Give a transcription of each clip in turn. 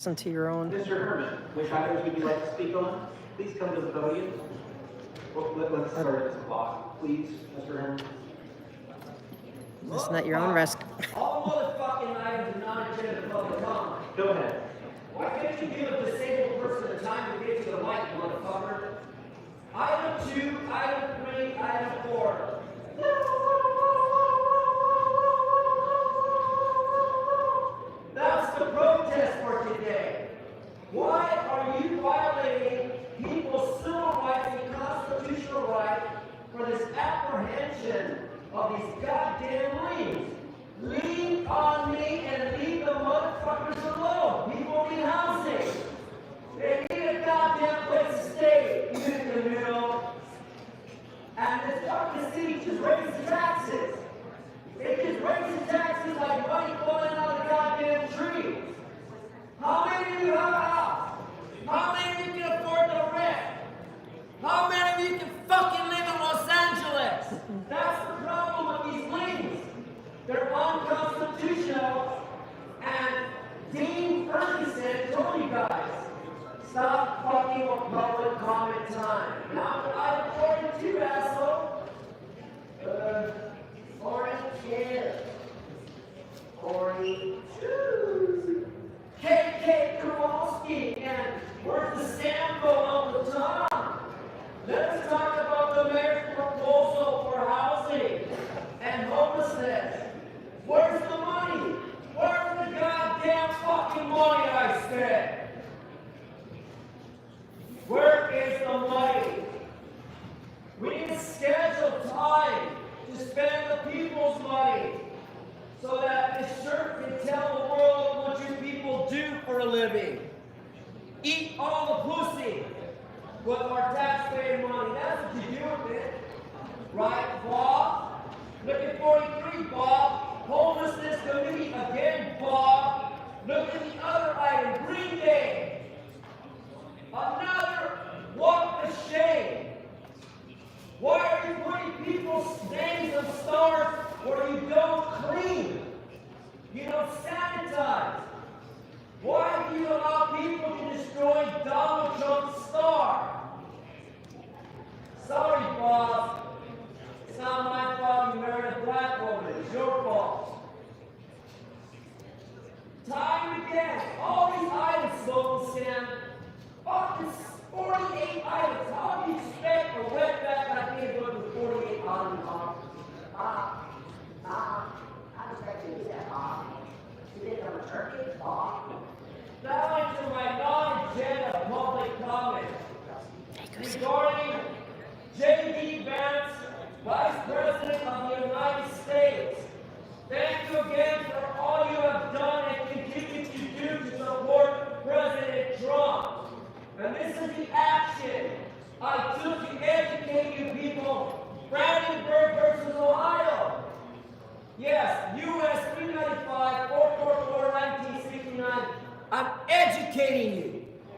Listen to your own. Mr. Herman, which items would you like to speak on? Please come to the podium. Well, let's start at this clock, please, Mr. Herman. Listen at your own risk. All motherfucking items are not agenda public comment. Go ahead. Why can't you give a disabled person the time to get to the mic, motherfucker? Item 2, item 3, item 4. That's the protest for today. Why are you violating people's civil rights and constitutional right for this apprehension of these goddamn liens? Lean on me and leave the motherfuckers alone. People need housing. They need a goddamn place to stay, even in the middle. And this fucking city just raises taxes. It just raises taxes like money falling out of the goddamn trees. How many of you have a house? How many of you can afford the rent? How many of you can fucking live in Los Angeles? That's the problem with these liens. They're unconstitutional. And Dean Ferguson told you guys, stop fucking with public comment time. Now, I reported you, asshole. 42. KK Kowalski, and where's the sample of the time? Let's talk about the mayor's proposal for housing and homelessness. Where's the money? Where's the goddamn fucking money, I said? Where is the money? We need to schedule time to spend the people's money so that this shirt can tell the world what you people do for a living. Eat all the pussy with our taxpayer money. That's what you do with it. Right, Bob? Look at 43, Bob. Homelessness committee again, Bob. Look at the other item, Green Day. Another, what a shame. Why are you putting people's names and stars where you don't clean? You don't sanitize. Why do you allow people to destroy Donald Trump's star? Sorry, boss. It's not my fault you married a black woman. It's your fault. Time again. All these items, Local Sam. Fucking 48 items. How do you expect a wetback like me to go to 48 items? I expect you to say, you did on a turkey, Now into my non-agenda public comment regarding J.D. Vance, Vice President of the United States. Thank you again for all you have done and continue to do to support President Trump. And this is the action I took to educate you people. Brandenburg versus Ohio. Yes, U.S. 395, 444, 1969. I'm educating you.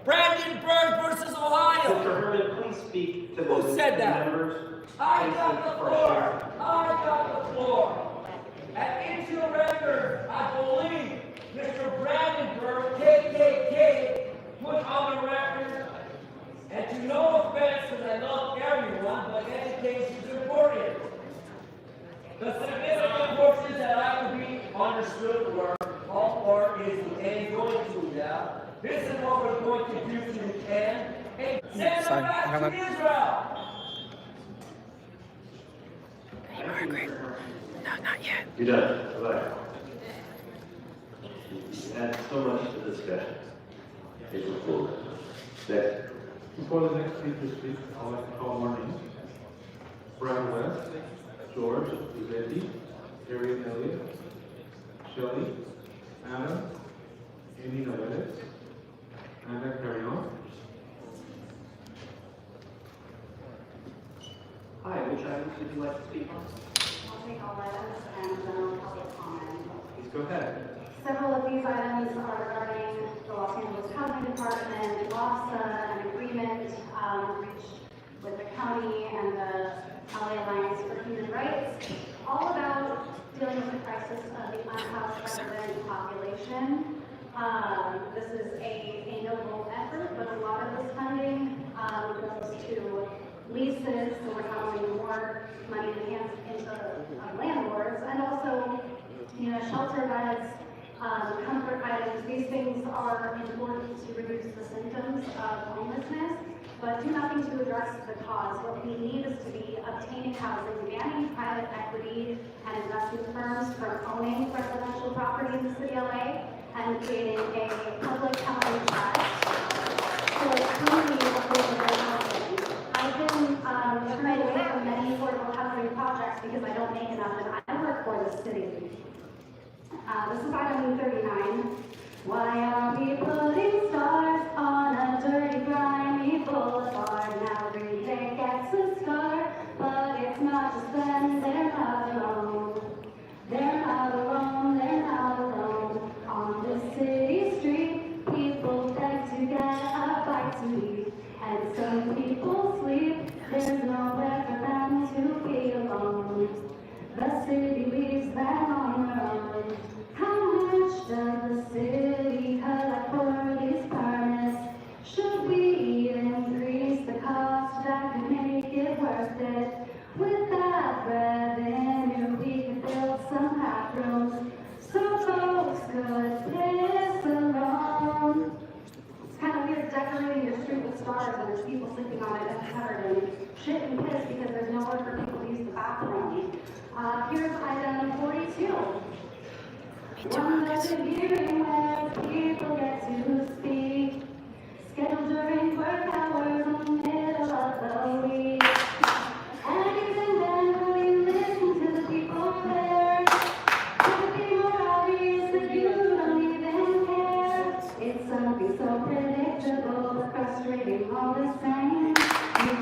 Brandenburg versus Ohio. Mr. Herman, please speak to the Who said that? members. I got the floor. I got the floor. And into the record, I believe Mr. Brandenburg, KKK, put on the record, and to no offense, because I love everyone, but education is important. The significant portions that I could be understood were all part is the end going to now. This is what we're going to do to the end. And send them back to Israel. Hey, Margaret. No, not yet. You're done. Bye-bye. You had so much to discuss. It's a full. Next. Before the next speaker speaks, I'd like to call more names. Brian West, George Uzetti, Arian Elliott, Shelley, Adam, Amy Novedes, Anna Carrion. Hi, which items would you like to speak on? I'll take all items and general public comment. Please go ahead. Several of these items are regarding the Los Angeles Housing Department, LAFSA, an agreement reached with the county and the LA Alliance for Human Rights, all about dealing with the crisis of the unhoused resident population. This is a noble effort, but a lot of this funding goes to leases, so we're not putting more money in the hands into landlords, and also, shelter beds, comfort items. These things are important to reduce the symptoms of homelessness, but do nothing to address the cause. What we need is to be obtaining housing, banning private equity and investment firms from owning residential property in the city of LA, and creating a public housing trust for community affordable housing. I've been turned away from many affordable housing projects because I don't make enough, and I work for the city. This is item 39. Why are we putting stars on a dirty, grimy boulevard? Now every day gets a scar, but it's not just them, they're not alone. They're not alone, they're not alone. On this city street, people beg to get a bite to eat, and some people sleep. There's nowhere for them to be alone. The city leaves them on their own. How much does the city collect for these permits? Should we increase the cost that could make it worth it? With that revenue, we could build some bathrooms so folks could piss alone. It's kind of weird decorating your street with stars and there's people sleeping on it and covered in shit and piss because there's nowhere for people to use the bathroom. Here's item 42. One doesn't hearing where people get to speak, scheduled during work hours in the middle of the week. And even then, we listen to the people there. Could be more obvious that you don't even care. It's something so predictable, but frustrating all the same. You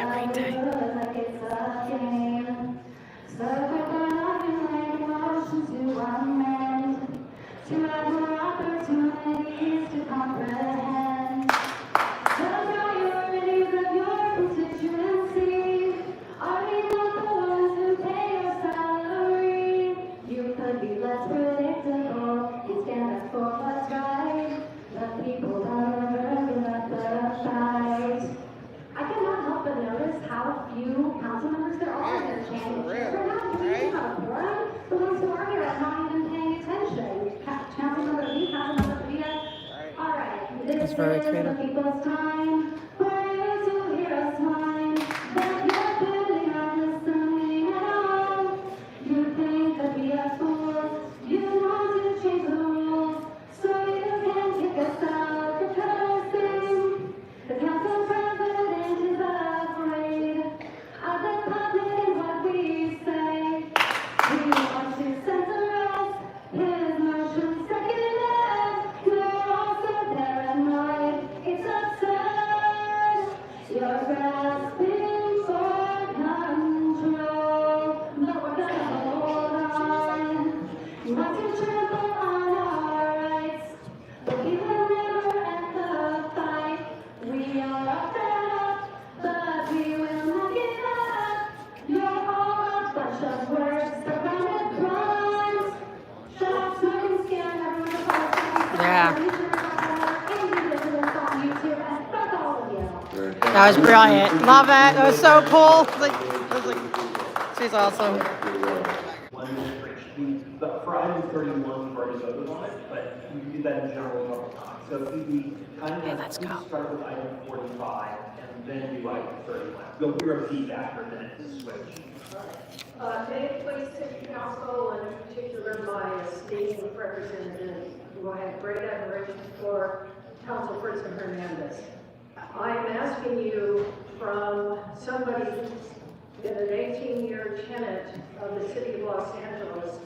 every day. like it's a game. So quick on arguing emotions to amend, to have more opportunities to comprehend. The priorities of your constituency, are they not the ones who pay your salary? You could be less predictable and stand up for what's right. The people don't ever let the fight. I cannot help but notice how few council members there are in their channel. We're not doing a forum. The ones who are here are not even paying attention. Councilmember Lee, Councilmember Villa. All right, this That's very is creative. the people's time for you to hear us whine. But you're clearly not listening at all. You think that we are fools. You want to change the rules so you can kick us out for cursing. The council president is afraid of the public and what we say. He wants to censor us, his motion seconded. You're also paranoid, it's absurd. You're grasping for control, but we're gonna hold on. You want to trample on our rights, but we will never end the fight. We are fed up, but we will not give up. You're all a bunch of words surrounded crimes. Shut up, smoke and scare everyone apart. Yeah. On YouTube, and fuck all of you. That was brilliant. Love it. That was so cool. She's awesome. 1 minute for each. For item 31, we've already voted on it, but we do that in general public time. So if we kind of, let's please go. start with item 45 and then do item 31. You'll hear a beep after a minute to switch. May it please City Council, and in particular my esteemed representative, who I have great admiration for, Councilperson Hernandez. I am asking you from somebody who's been an 18-year tenant of the City of Los Angeles,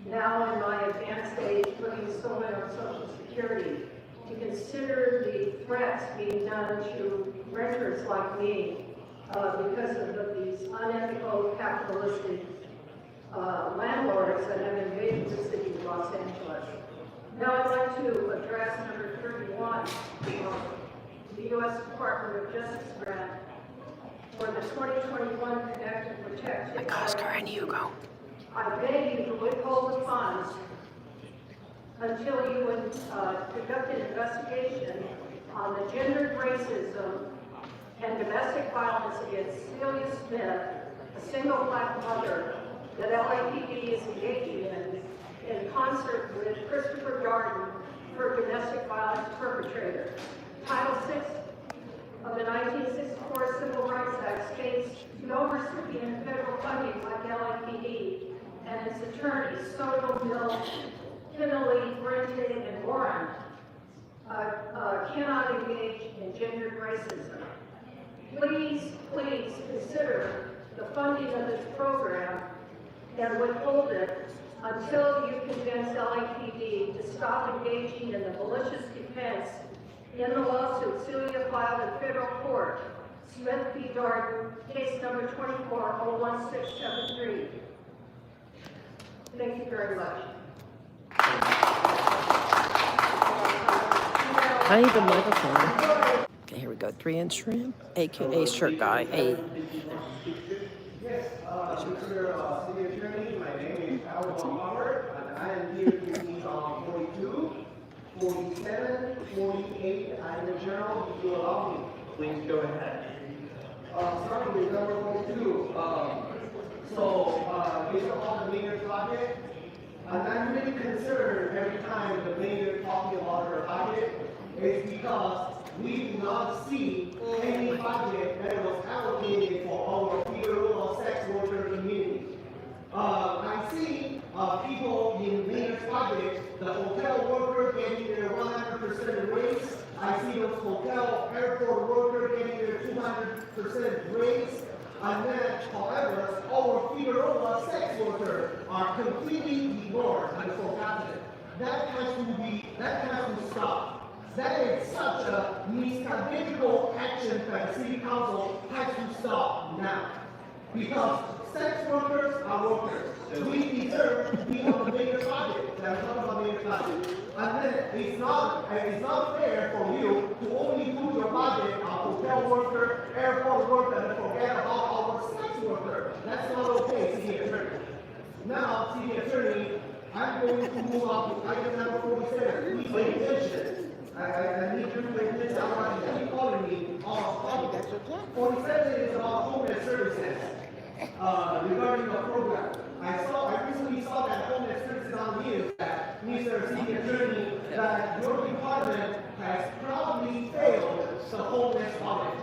now in my advanced age, living solely on Social Security, to consider the threats being done to renters like me because of these unethical, capitalistic landlords that have invaded the City of Los Angeles. Now I'd like to address number 31, the U.S. Department of Justice grant for the 2021 Connect and Protect. Oscar and Hugo. I beg you to withhold the funds until you would conduct an investigation on the gendered racism and domestic violence against Celia Smith, a single black mother that LAPD is engaging in concert with Christopher Darden, her domestic violence perpetrator. Title VI of the 1964 Civil Rights Act states no recipient of federal funding like LAPD and its attorneys, Soto, Mills, Kennelly, Brente, and Warren, cannot engage in gendered racism. Please, please consider the funding of this program and withhold it until you convince LAPD to stop engaging in the malicious defense in the lawsuit Celia filed in federal court, Smith v. Darden, case number 24-01673. Thank you very much. I need the microphone. Okay, here we go. 3-inch shrimp, aka shirt guy. Hey. Yes, Mr. City Attorney, my name is Albert Howard, and I am here to speak on 42, 47, 48, and the journal, if you allow me. Please go ahead. Starting with number 42, based upon the mayor's budget, and I'm really concerned every time the mayor talking about her budget, is because we do not see any budget that was allocated for our Figueroa sex worker community. I see people in mayor's budget, the hotel worker getting their 100% raise. I see those hotel airport worker getting their 200% raise. And then, however, our Figueroa sex workers are completely ignored and forgotten. That has to stop. That is such a miscalculable action that the city council has to stop now. Because sex workers are workers. We deserve to be on the mayor's budget. That's not about the mayor's budget. And then it's not fair for you to only do your budget on hotel worker, airport worker, and forget about our sex worker. That's not okay, city attorney. Now, city attorney, I'm going to move on to item number 47. Please pay attention. I need you to pay attention. I want you to keep calling me on 47 is about homeless services regarding the program. I recently saw that homeless services on the news that Mr. City Attorney, that your department has proudly failed the homeless audit.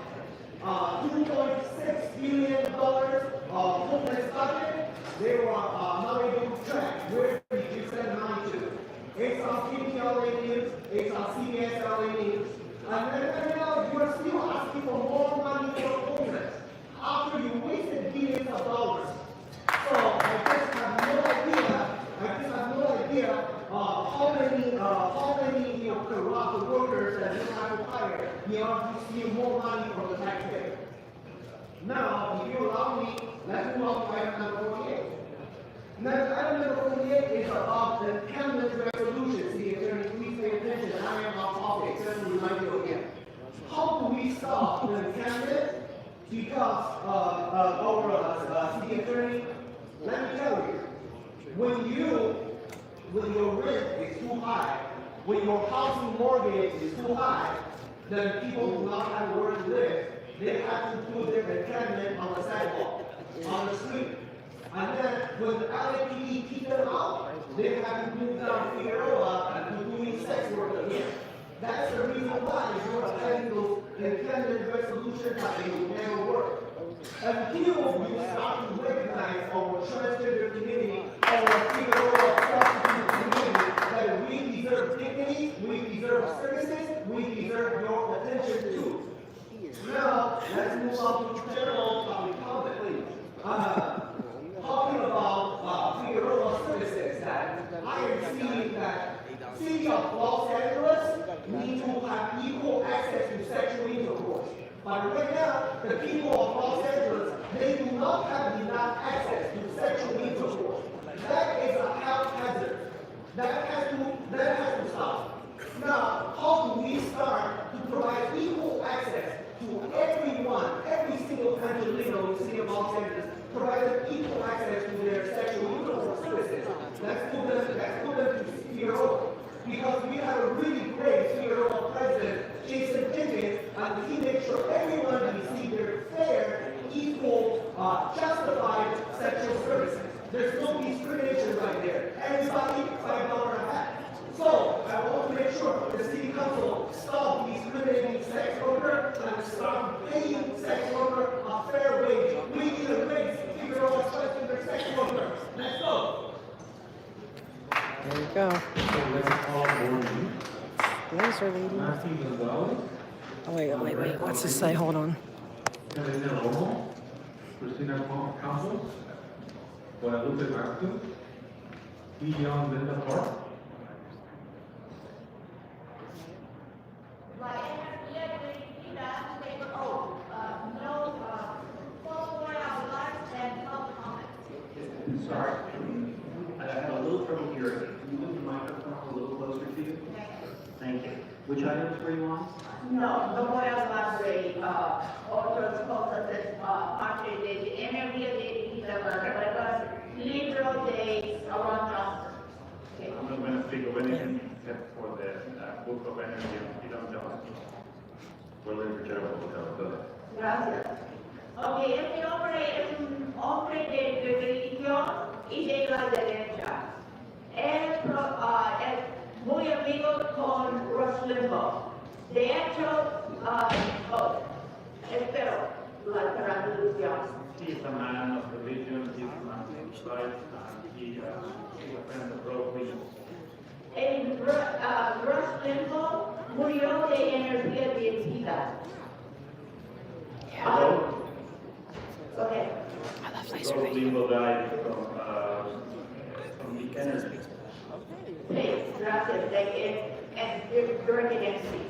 $2.6 billion of homeless budget, they were not able to track. Where did you send money to? It's on PPLA News, it's on CBS News. And then now you're still asking for more money for homeless after you wasted billions of dollars. So I just have no idea how many corrupt workers that you have to hire in order to steal more money from the taxpayer. Now, if you allow me, let's move on to item number 48. Next, item number 48 is about the cabinet resolution. City Attorney, please pay attention. I am off topic. Let me remind you again. How do we stop the cabinet? Because our city attorney, let me tell you, when your rent is too high, when your housing mortgage is too high, then people do not have where to live. They have to put their cabinet on the sidewalk, on the street. And then when the LAPD kick them out, they have to move down Figueroa and to doing sex work again. That's the reason why you are having those independent resolutions that they will never work. Until you start to recognize our transgender community, our Figueroa prostitute community, that we deserve dignity, we deserve services, we deserve your attention too. Now, let's move on to general public comment, please. Talking about Figueroa services, that I am seeing that City of Los Angeles need to have equal access to sexual intercourse. But right now, the people of Los Angeles, they do not have enough access to sexual intercourse. That is a health hazard. That has to stop. Now, how do we start to provide equal access to everyone, every single country living in the city of Los Angeles, provide equal access to their sexual intercourse services? Let's put them to Figueroa. really great Figueroa president, Jason Jenkins, and he made sure everyone received their fair, equal, justified sexual services. There's no discrimination right there. Everybody $5 a hat. So I want to make sure the city council stop discriminating sex workers and start paying sex workers a fair wage. We need a raise. Figueroa transgender sex workers. Let's go. There you go. So let's call board meeting. Laser lady. Matthew Gonzalez, Oh, wait. What's this say? Hold on. Carolina Romo, Christina Campos, Guadalupe Vázquez, Dion Linda Park, Sorry, I have a little trouble hearing. Can you move the microphone a little closer to you? Thank you. Which items were you on? No, no voy a hablar de otras cosas, aparte de energía de libro de Aron Johnson. I'm not going to speak of anything except for the book of energy of Elon Johnson. One minute for general public comment, go ahead. Gracias. Ok, este hombre es un hombre de religión y de la derecha. Él es muy amigo con Rush Limbaugh. De hecho, espero la traducción. He's a man of religion, he's a man of science, and he's a friend of Roe v. Rush Limbaugh murió de energía dirigida. Hello? Go ahead. I love laser Roe lady. v. died from the energy. Sí, gracias. During the next week.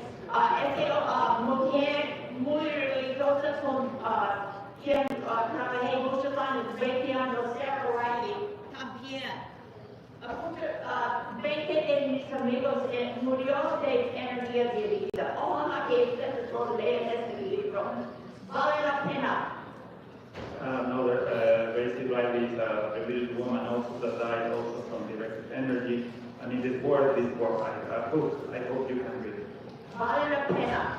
Mujer muy religiosa con quien trabajé muchos años, 20 años, Sarah Riley, también. 20 de mis amigos murió de energía dirigida. Ojalá que ustedes lo lean este libro. Vale la pena. Another Basic Riley is a religious woman also that died also from directed energy. And in this book, I hope you can read it. Vale la pena.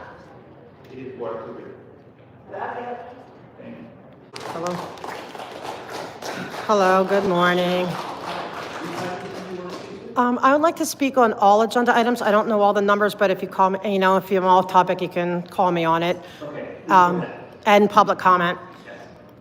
It is worth to read. Gracias. Thank you. Hello. Hello, good morning. I would like to speak on all agenda items. I don't know all the numbers, but if you call me, if you're off topic, you can call me on it. Okay. And public comment.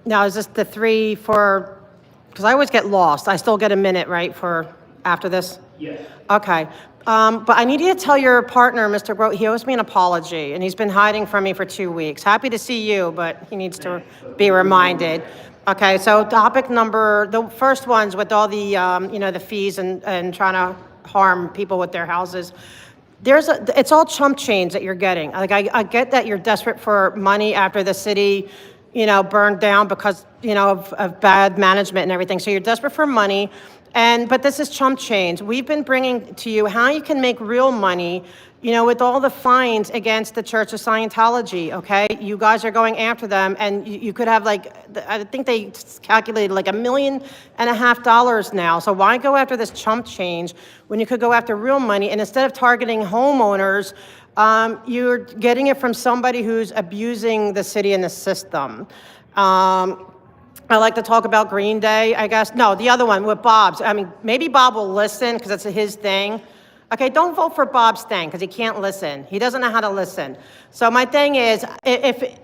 Now, is this the three because I always get lost. I still get a minute, right, for after this? Yes. Okay. But I need you to tell your partner, Mr. Grote, he owes me an apology, and he's been hiding from me for 2 weeks. Happy to see you, but he needs to be reminded. Okay, so topic number, the first one's with all the, the fees and trying to harm people with their houses. It's all chump change that you're getting. Like, I get that you're desperate for money after the city, burned down because, of bad management and everything. So you're desperate for money. But this is chump change. We've been bringing to you how you can make real money, with all the fines against the Church of Scientology, okay? You guys are going after them, and you could have I think they calculated $1.5 million now. So why go after this chump change when you could go after real money? And instead of targeting homeowners, you're getting it from somebody who's abusing the city and the system. I like to talk about Green Day, I guess. No, the other one with Bob's. I mean, maybe Bob will listen because it's his thing. Okay, don't vote for Bob's thing because he can't listen. He doesn't know how to listen. So my thing is,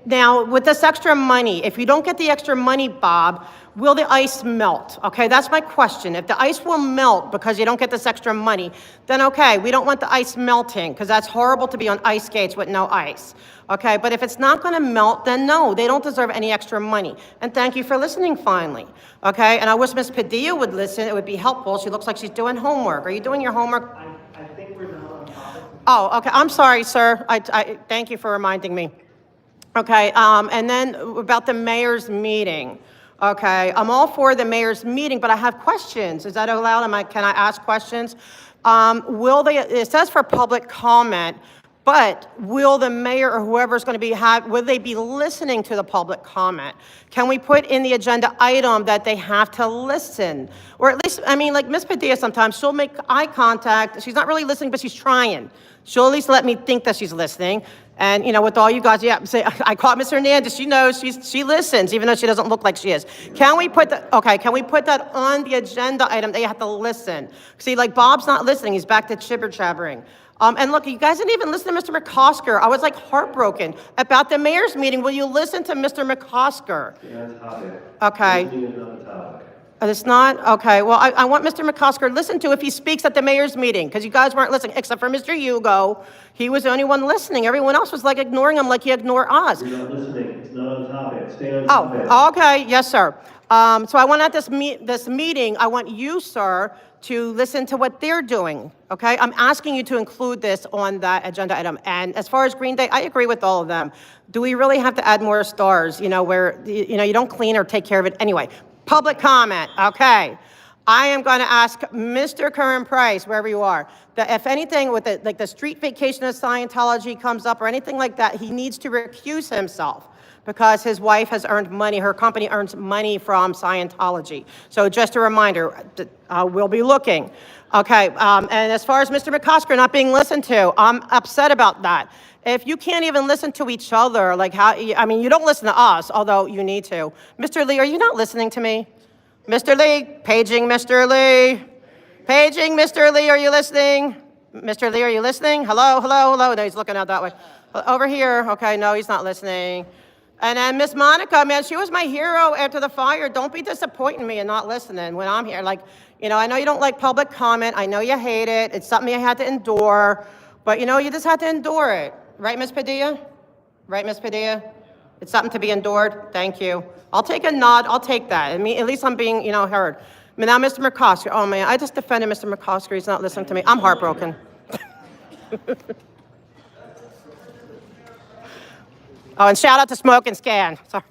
now with this extra money, if you don't get the extra money, Bob, will the ice melt? Okay, that's my question. If the ice will melt because you don't get this extra money, then okay, we don't want the ice melting because that's horrible to be on ice skates with no ice. Okay, but if it's not going to melt, then no, they don't deserve any extra money. And thank you for listening finally. Okay, and I wish Ms. Padilla would listen. It would be helpful. She looks like she's doing homework. Are you doing your homework? I think we're not on topic. Oh, okay. I'm sorry, sir. I thank you for reminding me. Okay, and then about the mayor's meeting. Okay, I'm all for the mayor's meeting, but I have questions. Is that allowed? Can I ask questions? It says for public comment, But will the mayor or whoever's going to be, will they be listening to the public comment? Can we put in the agenda item that they have to listen? Or at least, I mean, like Ms. Padilla sometimes, she'll make eye contact. She's not really listening, but she's trying. She'll at least let me think that she's listening. And, you know, with all you guys, yeah, say, I caught Ms. Hernandez. She knows, she listens, even though she doesn't look like she is. Can we put that, okay, can we put that on the agenda item? They have to listen. See, like Bob's not listening. He's back to chibber chabbering. And look, you guys didn't even listen to Mr. McCosker. I was like heartbroken about the mayor's meeting. Will you listen to Mr. McCosker? Stay on topic. Okay. Listening is not the topic. It's not? Okay, well, I want Mr. McCosker listened to if he speaks at the mayor's meeting, because you guys weren't listening, except for Mr. Hugo. He was the only one listening. Everyone else was like ignoring him like he ignored us. You're not listening. It's not on topic. Stay on topic. Oh, okay, yes, sir. So I want at this meeting, I want you, sir, to listen to what they're doing, okay? I'm asking you to include this on that agenda item. And as far as Green Day, I agree with all of them. Do we really have to add more stars, you know, where, you know, you don't clean or take care of it anyway? Public comment, okay. I am going to ask Mr. Curran Price, wherever you are, that if anything with the, like the street vacation of Scientology comes up or anything like that, he needs to recuse himself because his wife has earned money, her company earns money from Scientology. So just a reminder, we'll be looking. Okay, and as far as Mr. McCosker not being listened to, I'm upset about that. If you can't even listen to each other, like how, I mean, you don't listen to us, although you need to. Mr. Lee, are you not listening to me? Mr. Lee, paging Mr. Lee. Paging Mr. Lee, are you listening? Mr. Lee, are you listening? Hello, hello, hello. No, he's looking out that way. Over here, okay, no, he's not listening. And then Miss Monica, man, she was my hero after the fire. Don't be disappointing me and not listening when I'm here. Like, you know, I know you don't like public comment. I know you hate it. It's something you had to endure. But, you know, you just had to endure it. Right, Ms. Padilla? Right, Ms. Padilla? It's something to be endured. Thank you. I'll take a nod. I'll take that. I mean, at least I'm being, you know, heard. I mean, now Mr. McCosker. Oh, man, I just defended Mr. McCosker. He's not listening to me. I'm heartbroken. Oh, and shout out to Smoke and Scan. Sorry.